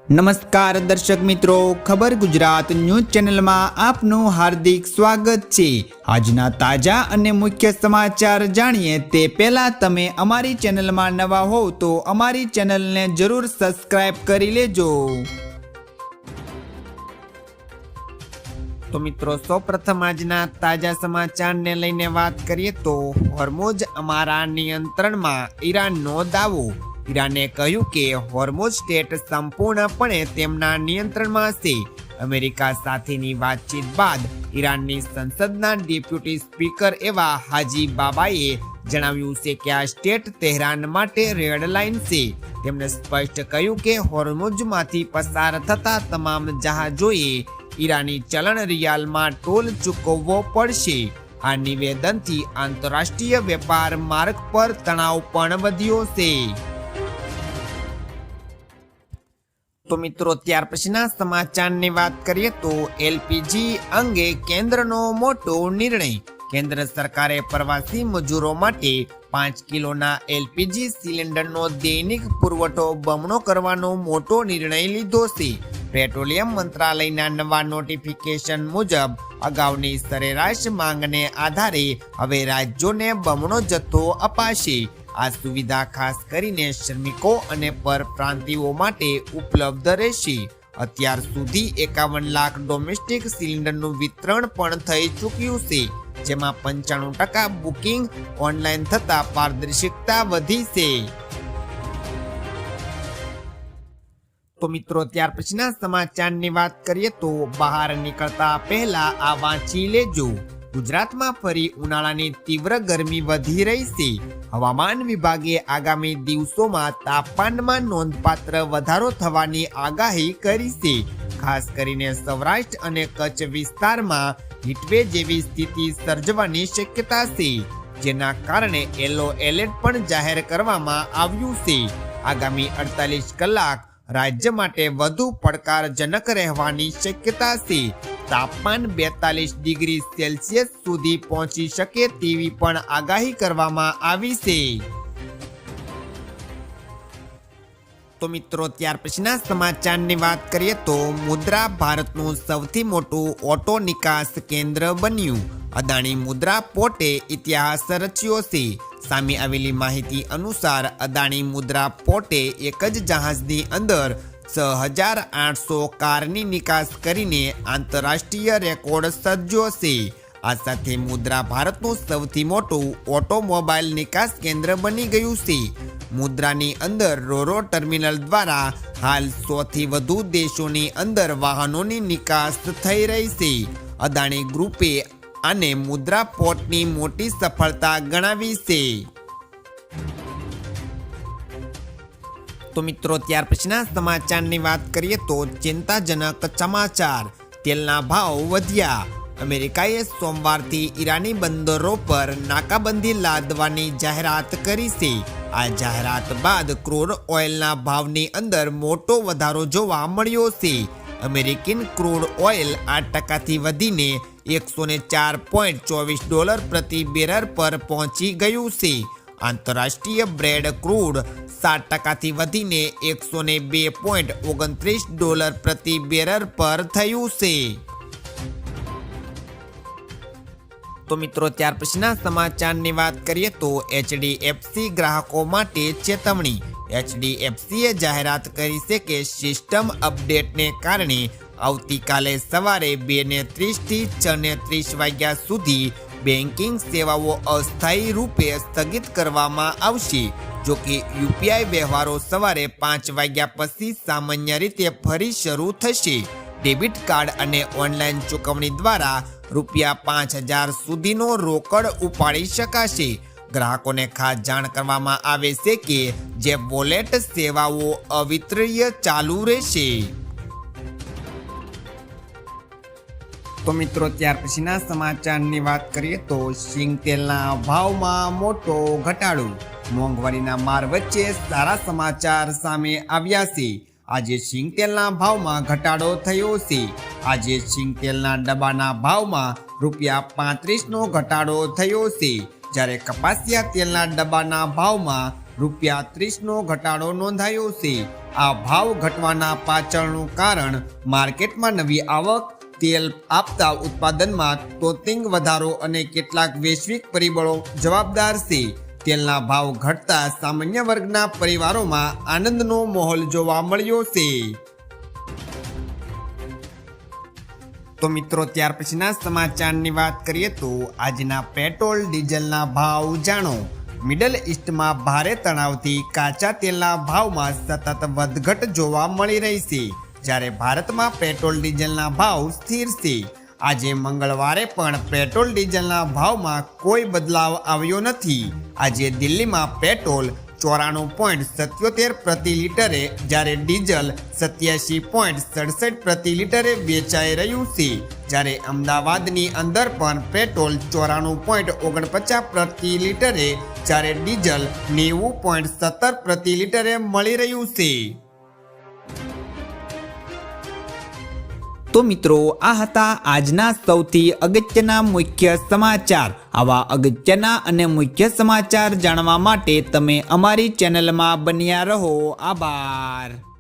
નમસ્કાર દર્શક મિત્રો, ખબર ગુજરાત ન્યૂઝ ચેનલમાં આપનું હાર્દિક સ્વાગત છે। આજના તાજા અને મુખ્ય સમાચાર જાણીએ તે પહેલા તમે અમારી ચેનલમાં નવા હોવ તો અમારી ચેનલને જરૂર સબસ્ક્રાઇબ કરી લેજો। તો મિત્રો, સૌપ્રથમ આજના તાજા સમાચારને લઈને વાત કરીએ તો હોર્મુઝ અમારા નિયંત્રણમાં, ઈરાનનો દાવો। ઈરાને કહ્યું કે હોર્મુઝ સ્ટેટ સંપૂર્ણપણે તેમના નિયંત્રણમાં છે। અમેરિકા સાથેની વાતચીત બાદ ઈરાનની સંસદના ડેપ્યુટી સ્પીકર એવા હાજી બાબાએ જણાવ્યું છે કે આ સ્ટેટ તેહરાન માટે રેડ લાઇન છે। તેમણે સ્પષ્ટ કહ્યું કે હોર્મુઝમાંથી પસાર થતા તમામ જહાજોએ ઈરાની ચલણ રિયાલમાં ટોલ ચૂકવવો પડશે। આ નિવેદનથી આંતરરાષ્ટ્રીય વેપાર માર્ગ પર તણાવ પણ વધ્યો છે। તો મિત્રો, ત્યાર પછીના સમાચારની વાત કરીએ તો એલપીજી અંગે કેન્દ્રનો મોટો નિર્ણય। કેન્દ્ર સરકારે પ્રવાસી મજૂરો માટે 5 કિલોના એલપીજી સિલિન્ડરનો દૈનિક પુરવઠો બમણો કરવાનો મોટો નિર્ણય લીધો છે। પેટ્રોલિયમ મંત્રાલયના નવા નોટિફિકેશન મુજબ અગાઉની સરેરાશ માંગને આધારે હવે રાજ્યોને બમણો જથ્થો અપાશે। આ સુવિધા ખાસ કરીને શ્રમિકો અને પરપ્રાંતિયો માટે ઉપલબ્ધ રહેશે। અત્યાર સુધી 51 લાખ ડોમેસ્ટિક સિલિન્ડરનું વિતરણ પણ થઈ ચૂક્યું છે, જેમાં 95% બુકિંગ ઓનલાઈન થતા પારદર્શિકતા વધી છે। તો મિત્રો, ત્યાર પછીના સમાચારની વાત કરીએ તો બહાર નીકળતા પહેલા આ વાંચી લેજો। ગુજરાતમાં ફરી ઉનાળાની તીવ્ર ગરમી વધી રહી છે। હવામાન વિભાગે આગામી દિવસોમાં તાપમાનમાં નોંધપાત્ર વધારો થવાની આગાહી કરી છે। ખાસ કરીને સૌરાષ્ટ્ર અને કચ્છ વિસ્તારમાં હીટવેવ જેવી સ્થિતિ સર્જવાની શક્યતા છે, જેના કારણે યલો એલર્ટ પણ જાહેર કરવામાં આવ્યું છે। આગામી 48 કલાક રાજ્ય માટે વધુ પડકારજનક રહેવાની શક્યતા છે। તાપમાન 42 ડિગ્રી સેલ્સિયસ સુધી પહોંચી શકે તેવી પણ આગાહી કરવામાં આવી છે। તો મિત્રો, ત્યાર પછીના સમાચારની વાત કરીએ તો મુદ્રા ભારતનું સૌથી મોટું ઓટો નિકાસ કેન્દ્ર બન્યું। અદાણી મુદ્રા પોર્ટે ઇતિહાસ રચ્યો છે। સામે આવેલી માહિતી અનુસાર અદાણી મુદ્રા પોર્ટે એક જ જહાજની અંદર 6800 કારની નિકાસ કરીને આંતરરાષ્ટ્રીય રેકોર્ડ સર્જ્યો છે। આ સાથે મુદ્રા ભારતનું સૌથી મોટું ઓટોમોબાઈલ નિકાસ કેન્દ્ર બની ગયું છે। મુદ્રાની અંદર રોરો ટર્મિનલ દ્વારા હાલ 100થી વધુ દેશોની અંદર વાહનોની નિકાસ થઈ રહી છે। અદાણી ગ્રુપે આને મુદ્રા પોર્ટની મોટી સફળતા ગણાવી છે। તો મિત્રો, ત્યાર પછીના સમાચારની વાત કરીએ તો ચિંતાજનક સમાચાર, તેલના ભાવ વધ્યા। અમેરિકાએ સોમવારથી ઈરાની બંદરો પર નાકાબંધી લાદવાની જાહેરાત કરી છે। આ જાહેરાત બાદ ક્રૂડ ઓઇલના ભાવની અંદર મોટો વધારો જોવા મળ્યો છે। અમેરિકન ક્રૂડ ઓઇલ 8%થી વધીને $104.24 પ્રતિ બેરલ પર પહોંચી ગયું છે। આંતરરાષ્ટ્રીય બ્રેડ ક્રૂડ 7%થી વધીને $102.29 પ્રતિ બેરલ પર થયું છે। તો મિત્રો, ત્યાર પછીના સમાચારની વાત કરીએ તો એચડીએફસી ગ્રાહકો માટે ચેતવણી। એચડીએફસીએ જાહેરાત કરી છે કે સિસ્ટમ અપડેટને કારણે આવતીકાલે સવારે 2:30 થી 6:30 વાગ્યા સુધી બેન્કિંગ સેવાઓ અસ્થાયી રૂપે સ્થગિત કરવામાં આવશે। જોકે યુપીઆઈ વ્યવહારો સવારે 5 વાગ્યા પછી સામાન્ય રીતે ફરી શરૂ થશે। ડેબિટ કાર્ડ અને ઓનલાઈન ચૂકવણી દ્વારા ₹5000 સુધીનો રોકડ ઉપાડી શકાશે। ગ્રાહકોને ખાસ જાણ કરવામાં આવે છે કે જે વોલેટ સેવાઓ અવિરત ચાલુ રહેશે। તો મિત્રો, ત્યાર પછીના સમાચારની વાત કરીએ તો સિંગ તેલના ભાવમાં મોટો ઘટાડો। મોંઘવારીના માર વચ્ચે સારા સમાચાર સામે આવ્યા છે। આજે સિંગ તેલના ભાવમાં ઘટાડો થયો છે। આજે સિંગ તેલના ડબ્બાના ભાવમાં ₹35નો ઘટાડો થયો છે, જ્યારે કપાસિયા તેલના ડબ્બાના ભાવમાં ₹30નો ઘટાડો નોંધાયો છે। આ ભાવ ઘટવાના પાછળનું કારણ માર્કેટમાં નવી આવક, તેલ આપતા ઉત્પાદનમાં તોતિંગ વધારો અને કેટલાક વૈશ્વિક પરિબળો જવાબદાર છે. તેલના ભાવ ઘટતા સામાન્ય વર્ગના પરિવારોમાં આનંદનો માહોલ જોવા મળ્યો છે. તો મિત્રો, ત્યાર પછીના સમાચારની વાત કરીએ તો આજના પેટ્રોલ ડીઝલના ભાવ જાણો. મિડલ ઈસ્ટમાં ભારે તણાવથી કાચા તેલના ભાવમાં સતત વધઘટ જોવા મળી રહી છે, જ્યારે ભારતમાં પેટ્રોલ ડીઝલના ભાવ સ્થિર છે. આજે મંગળવારે પણ પેટ્રોલ ડીઝલના ભાવમાં કોઈ બદલાવ આવ્યો નથી. આજે દિલ્હીમાં પેટ્રોલ 94.77 પ્રતિ લિટરે, જ્યારે ડીઝલ 87.67 પ્રતિ લિટરે વેચાઈ રહ્યું છે. જ્યારે અમદાવાદની અંદર પણ પેટ્રોલ 94.49 પ્રતિ લિટરે, જ્યારે ડીઝલ 90.17 પ્રતિ લિટરે મળી રહ્યું છે. તો મિત્રો, આ હતા આજના સૌથી અગત્યના મુખ્ય સમાચાર. આવા અગત્યના અને મુખ્ય સમાચાર જાણવા માટે તમે અમારી ચેનલમાં બન્યા રહો. આભાર.